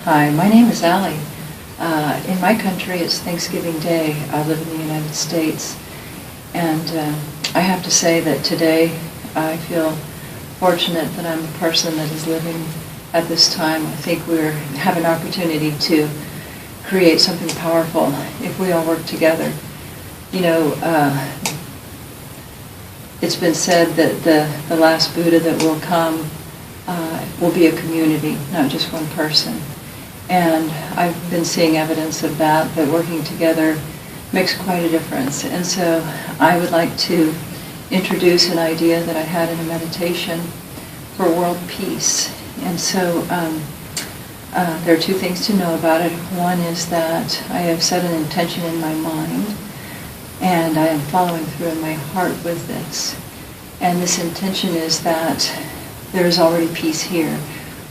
Hi, my name is Allie. In my country, it's Thanksgiving Day. I live in the United States. And I have to say that today I feel fortunate that I'm a person that is living at this time. I think we have an opportunity to create something powerful if we all work together. You know, it's been said that the last Buddha that will come will be a community, not just one person. And I've been seeing evidence of that working together makes quite a difference. And so I would like to introduce an idea that I had in a meditation for world peace. And so there are two things to know about it. One is that I have set an intention in my mind, and I am following through in my heart with this. And this intention is that there is already peace here.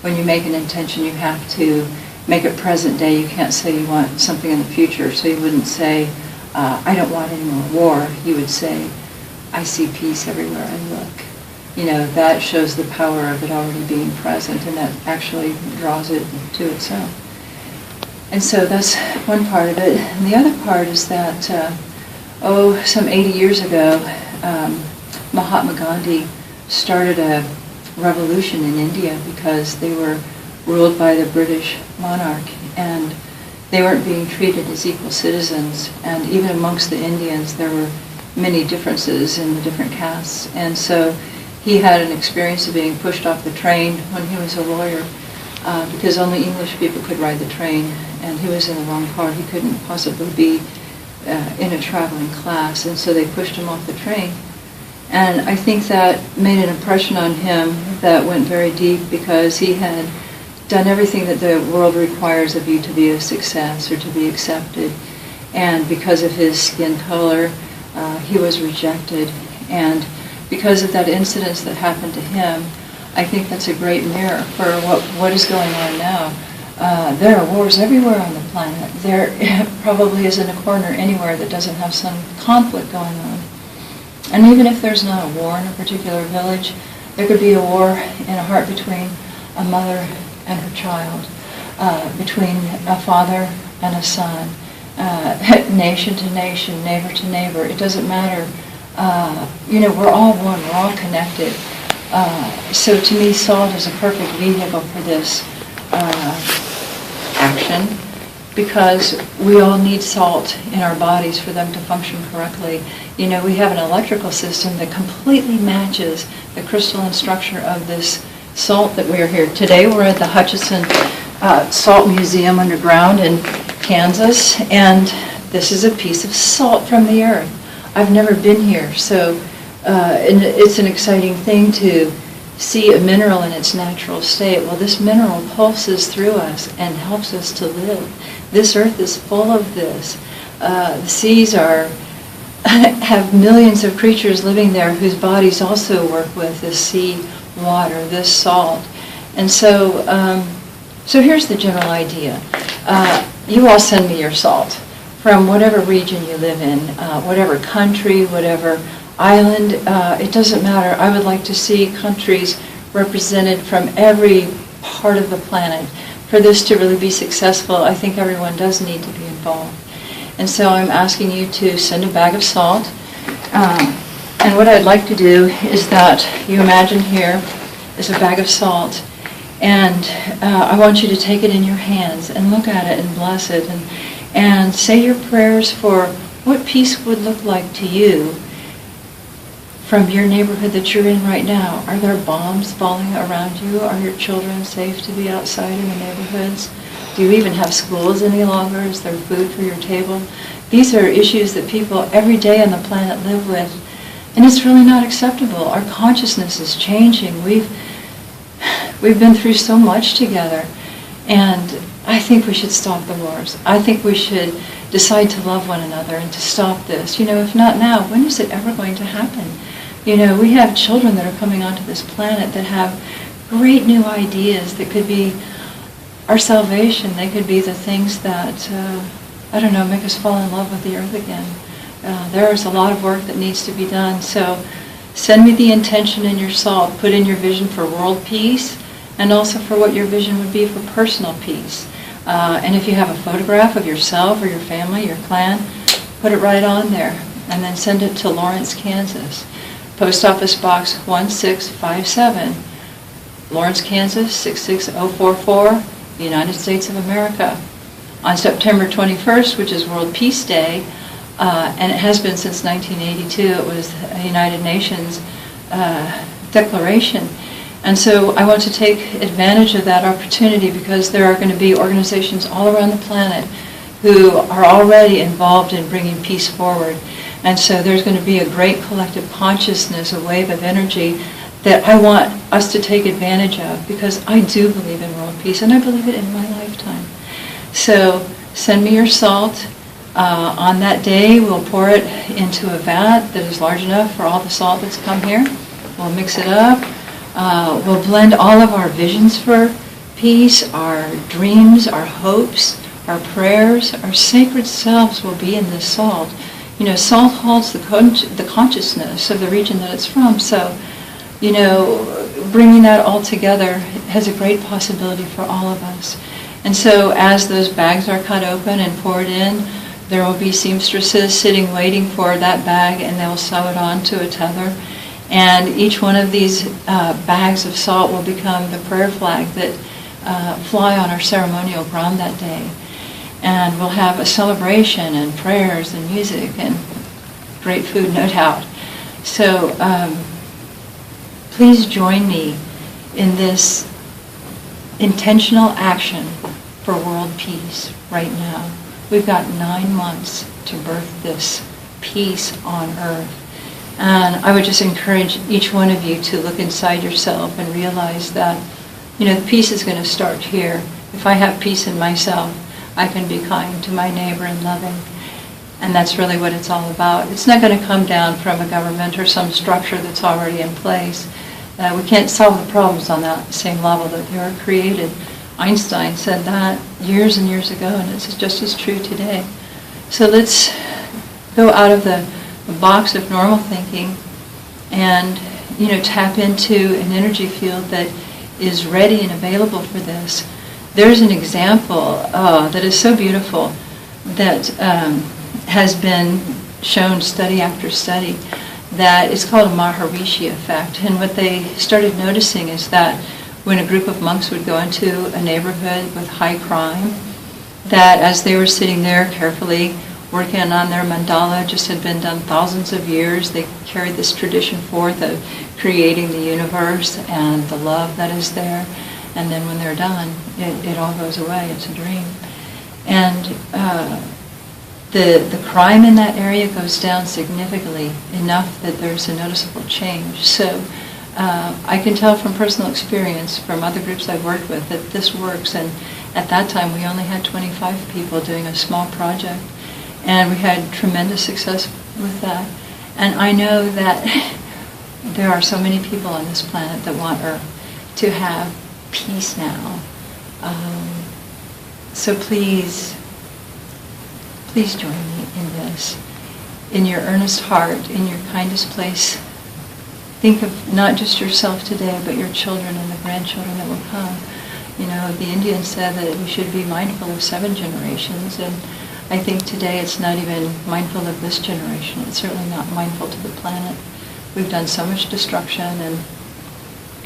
When you make an intention, you have to make it present day. You can't say you want something in the future. So you wouldn't say, I don't want any more war. You would say, I see peace everywhere I look. You know, that shows the power of it already being present, and that actually draws it to itself. And so that's one part of it. And the other part is that, some 80 years ago, Mahatma Gandhi started a revolution in India because they were ruled by the British monarch, and they weren't being treated as equal citizens. And even amongst the Indians, there were many differences in the different castes. And so he had an experience of being pushed off the train when he was a lawyer, because only English people could ride the train, and he was in the wrong car. He couldn't possibly be in a traveling class, and so they pushed him off the train. And I think that made an impression on him that went very deep, because he had done everything that the world requires of you to be a success or to be accepted. And because of his skin color, he was rejected. And because of that incident that happened to him, I think that's a great mirror for what is going on now. There are wars everywhere on the planet. There probably isn't a corner anywhere that doesn't have some conflict going on. And even if there's not a war in a particular village, there could be a war in a heart between a mother and her child, between a father and a son, nation to nation, neighbor to neighbor. It doesn't matter. We're all one. We're all connected. So to me, salt is a perfect vehicle for this action, because we all need salt in our bodies for them to function correctly. You know, we have an electrical system that completely matches the crystalline structure of this salt that we are here. Today we're at the Hutchinson Salt Museum underground in Kansas, and this is a piece of salt from the earth. I've never been here, so and it's an exciting thing to see a mineral in its natural state. Well, this mineral pulses through us and helps us to live. This earth is full of this. The seas have millions of creatures living there whose bodies also work with this sea water, this salt. And so here's the general idea. You all send me your salt from whatever region you live in, whatever country, whatever island. It doesn't matter. I would like to see countries represented from every part of the planet. For this to really be successful, I think everyone does need to be involved. And so I'm asking you to send a bag of salt. And what I'd like to do is that you imagine here is a bag of salt, and I want you to take it in your hands and look at it and bless it, and say your prayers for what peace would look like to you from your neighborhood that you're in right now. Are there bombs falling around you? Are your children safe to be outside in the neighborhoods? Do you even have schools any longer? Is there food for your table? These are issues that people every day on the planet live with, and it's really not acceptable. Our consciousness is changing. We've been through so much together, and I think we should stop the wars. I think we should decide to love one another and to stop this. You know, if not now, when is it ever going to happen? You know, we have children that are coming onto this planet that have great new ideas that could be our salvation. They could be the things that, make us fall in love with the earth again. There is a lot of work that needs to be done. So send me the intention in your salt. Put in your vision for world peace, and also for what your vision would be for personal peace. And if you have a photograph of yourself or your family, your clan, put it right on there. And then send it to Lawrence, Kansas. Post Office Box 1657, Lawrence, Kansas 66044, United States of America. On September 21st, which is World Peace Day, and it has been since 1982, it was a United Nations declaration. And so I want to take advantage of that opportunity because there are going to be organizations all around the planet who are already involved in bringing peace forward. And so there's going to be a great collective consciousness, a wave of energy that I want us to take advantage of because I do believe in world peace and I believe it in my lifetime. So send me your salt. On that day, we'll pour it into a vat that is large enough for all the salt that's come here. We'll mix it up. We'll blend all of our visions for peace, our dreams, our hopes, our prayers, our sacred selves will be in this salt. You know, salt holds the consciousness of the region that it's from. So, you know, bringing that all together has a great possibility for all of us. And so as those bags are cut open and poured in, there will be seamstresses sitting waiting for that bag, and they'll sew it onto a tether. And each one of these bags of salt will become the prayer flag that fly on our ceremonial ground that day. And we'll have a celebration and prayers and music and great food, no doubt. So please join me in this intentional action for world peace right now. We've got 9 months to birth this peace on earth. And I would just encourage each one of you to look inside yourself and realize that, you know, the peace is going to start here. If I have peace in myself, I can be kind to my neighbor and loving. And that's really what it's all about. It's not going to come down from a government or some structure that's already in place. We can't solve the problems on that same level that they were created. Einstein said that years and years ago, and it's just as true today. So let's go out of the box of normal thinking and, you know, tap into an energy field that is ready and available for this. There's an example that is so beautiful that has been shown study after study that is called a Maharishi effect. And what they started noticing is that when a group of monks would go into a neighborhood with high crime, that as they were sitting there carefully working on their mandala, just had been done thousands of years, they carried this tradition forth of creating the universe and the love that is there. And then when they're done, it all goes away. It's a dream. And the crime in that area goes down significantly, enough that there's a noticeable change. So I can tell from personal experience from other groups I've worked with that this works. And at that time, we only had 25 people doing a small project. And we had tremendous success with that. And I know that there are so many people on this planet that want Earth to have peace now. So please join me in this. In your earnest heart, in your kindest place, think of not just yourself today, but your children and the grandchildren that will come. You know, the Indians said that we should be mindful of 7 generations, and I think today it's not even mindful of this generation. It's certainly not mindful to the planet. We've done so much destruction, and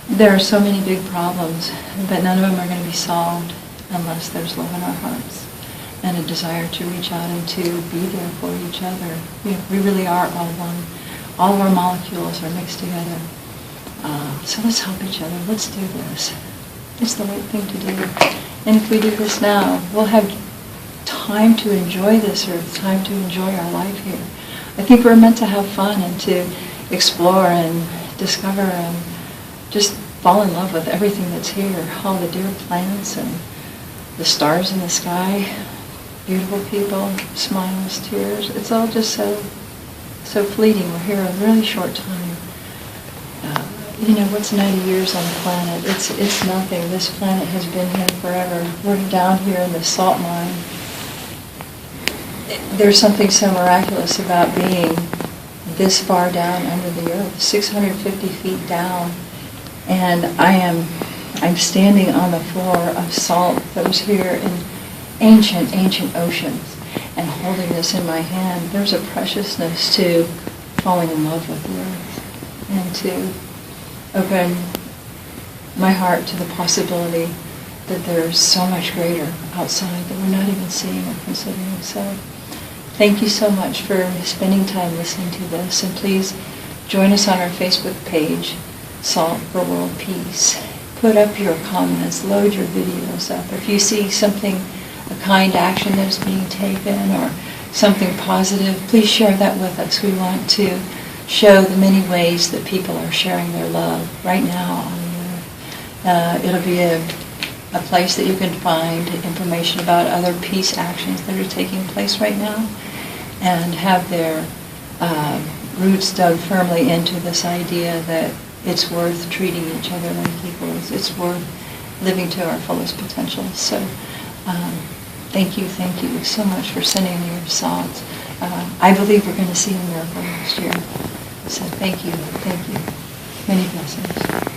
there are so many big problems, but none of them are going to be solved unless there's love in our hearts and a desire to reach out and to be there for each other. We really are all one. All of our molecules are mixed together. So let's help each other. Let's do this. It's the right thing to do. And if we do this now, we'll have time to enjoy this earth, time to enjoy our life here. I think we're meant to have fun and to explore and discover and just fall in love with everything that's here, all the dear plants and the stars in the sky, beautiful people, smiles, tears. It's all just so fleeting. We're here a really short time. You know, what's 90 years on the planet? It's nothing. This planet has been here forever. We're down here in the salt mine. There's something so miraculous about being this far down under the earth, 650 feet down. And I'm standing on the floor of salt that was here ancient, ancient oceans. And holding this in my hand, there's a preciousness to falling in love with the earth and to open my heart to the possibility that there's so much greater outside that we're not even seeing or considering. So thank you so much for spending time listening to this. And please join us on our Facebook page, Salt for World Peace. Put up your comments, load your videos up. If you see something, a kind action that is being taken or something positive, please share that with us. We want to show the many ways that people are sharing their love right now on the earth. It'll be a place that you can find information about other peace actions that are taking place right now and have their roots dug firmly into this idea that it's worth treating each other like equals. It's worth living to our fullest potential. So thank you so much for sending me your salt. I believe we're going to see a miracle next year. So thank you. Many blessings.